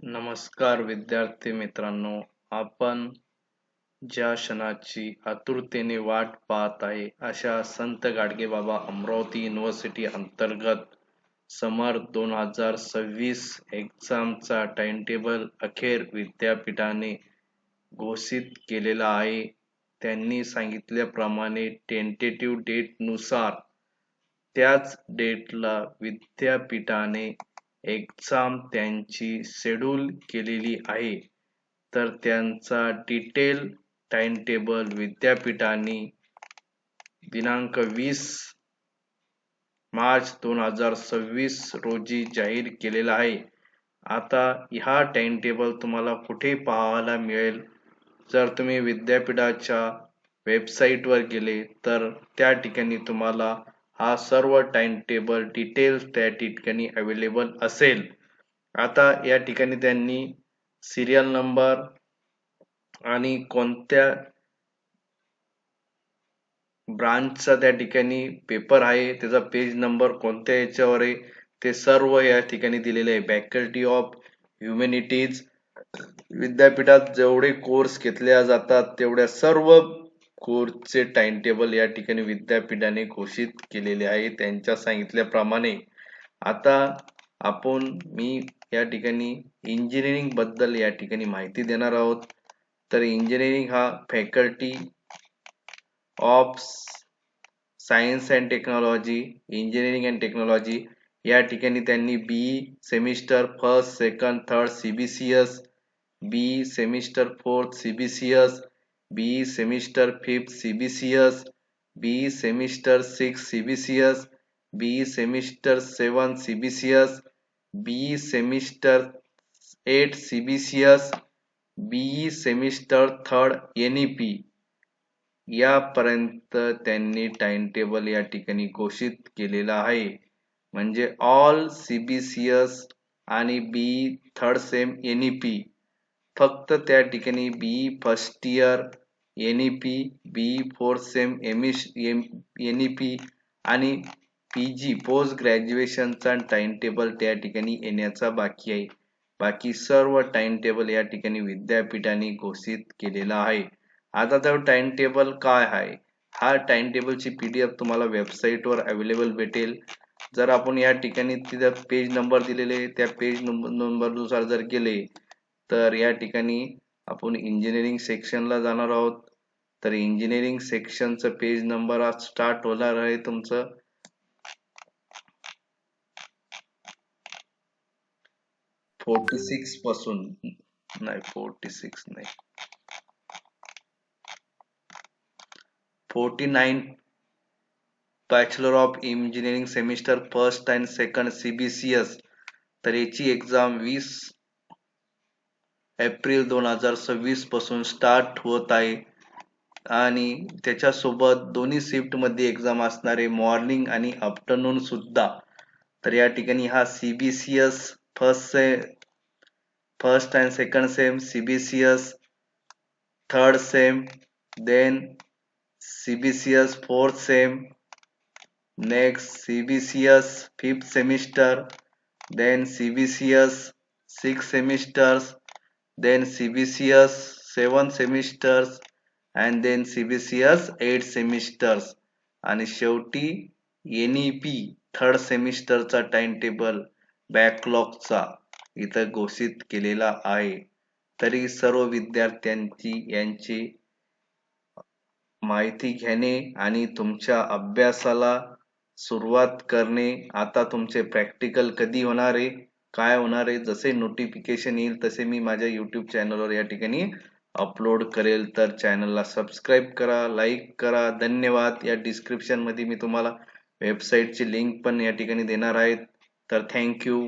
नमस्कार विद्यार्थी मित्रांनो, आपण ज्या क्षणाची आतुरतेने वाट पाहत आहे अशा संत गाडगेबाबा अमरावती युनिव्हर्सिटी अंतर्गत समर 2026 एक्झामचा टाइमटेबल अखेर विद्यापीठाने घोषित केलेला आहे. त्यांनी सांगितल्याप्रमाणे टेंटेटिव्ह डेट नुसार त्याच डेटला विद्यापीठाने एक्झाम त्यांची शेड्यूल केलेली आहे. तर त्यांचा डिटेल टाइमटेबल विद्यापीठाने दिनांक 20 मार्च 2026 रोजी जाहीर केलेला आहे. आता हा टाइमटेबल तुम्हाला कुठे पाहायला मिळेल? जर तुम्ही विद्यापीठाच्या वेबसाईटवर गेले तर त्या ठिकाणी तुम्हाला हा सर्व टाइमटेबल डिटेल्स त्या ठिकाणी अवेलेबल असेल. आता या ठिकाणी त्यांनी सिरियल नंबर आणि कोणत्या ब्रांचचा त्या ठिकाणी पेपर आहे, त्याचा पेज नंबर कोणत्या याच्यावर आहे, ते सर्व या ठिकाणी दिलेले आहे. फॅकल्टी ऑफ ह्युमॅनिटीज विद्यापीठात जेवढे कोर्स घेतल्या जातात तेवढ्या सर्व कोर्सचे टाइमटेबल या ठिकाणी विद्यापीठाने घोषित केलेले आहे त्यांच्या सांगितल्याप्रमाणे. आता मी या ठिकाणी इंजिनिअरिंग बद्दल या ठिकाणी माहिती देणार आहोत. तर इंजिनिअरिंग हा faculty of science and technology, engineering and technology या ठिकाणी त्यांनी BE semester first second third CBCS, BE semester fourth CBCS, BE semester fifth CBCS, BE semester six CBCS, BE semester 7 CBCS, BE semester 8 CBCS, BE semester third NEP यापर्यंत त्यांनी timetable या ठिकाणी घोषित केलेला आहे. म्हणजे ऑल सीबीसीएस आणि BE third sem NEP, फक्त त्या ठिकाणी BE first year NEP, BE fourth same NEP आणि पीजी पोस्ट ग्रॅज्युएशनचा टाइमटेबल त्या ठिकाणी येण्याचा बाकी आहे. बाकी सर्व टाइमटेबल या ठिकाणी विद्यापीठाने घोषित केलेला आहे. आता तो टाइमटेबल काय आहे? हा टाइमटेबलची पीडीएफ तुम्हाला वेबसाईटवर अवेलेबल भेटेल. जर आपण या ठिकाणी तिथं पेज नंबर दिलेले, त्या पेज नंबर नुसार जर गेले तर या ठिकाणी आपण इंजिनिअरिंग सेक्शनला जाणार आहोत. तर इंजिनिअरिंग सेक्शनचं पेज नंबर आज स्टार्ट होणार आहे तुमचं 46 पासून, नाही 46 नाही 49. Bachelor of engineering semester first and second CBCS. तर याची एक्झाम 20 एप्रिल 2026 पासून स्टार्ट होत आहे आणि त्याच्यासोबत दोन्ही शिफ्ट मध्ये एक्झाम असणारे मॉर्निंग आणि आफ्टरनून सुद्धा. तर या ठिकाणी हा CBCS first and second sem, CBCS third sem, then CBCS fourth sem, next CBCS fifth semester, then CBCS 6 semesters, then CBCS 7 semesters and then CBCS 8 semesters आणि शेवटी NEP थर्ड सेमिस्टरचा टाइम टेबल बॅकलॉगचा इथं घोषित केलेला आहे. तरी सर्व विद्यार्थ्यांची यांची माहिती घेणे आणि तुमच्या अभ्यासाला सुरुवात करणे. आता तुमचे प्रॅक्टिकल कधी होणार आहे, काय होणार आहे, जसे नोटिफिकेशन येईल तसे मी माझ्या यूट्यूब चॅनलवर या ठिकाणी अपलोड करेल. तर चॅनलला सबस्क्राईब करा, लाईक करा. धन्यवाद. या डिस्क्रिप्शन मध्ये मी तुम्हाला वेबसाईटची लिंक पण या ठिकाणी देणार आहे. तर थँक्यू.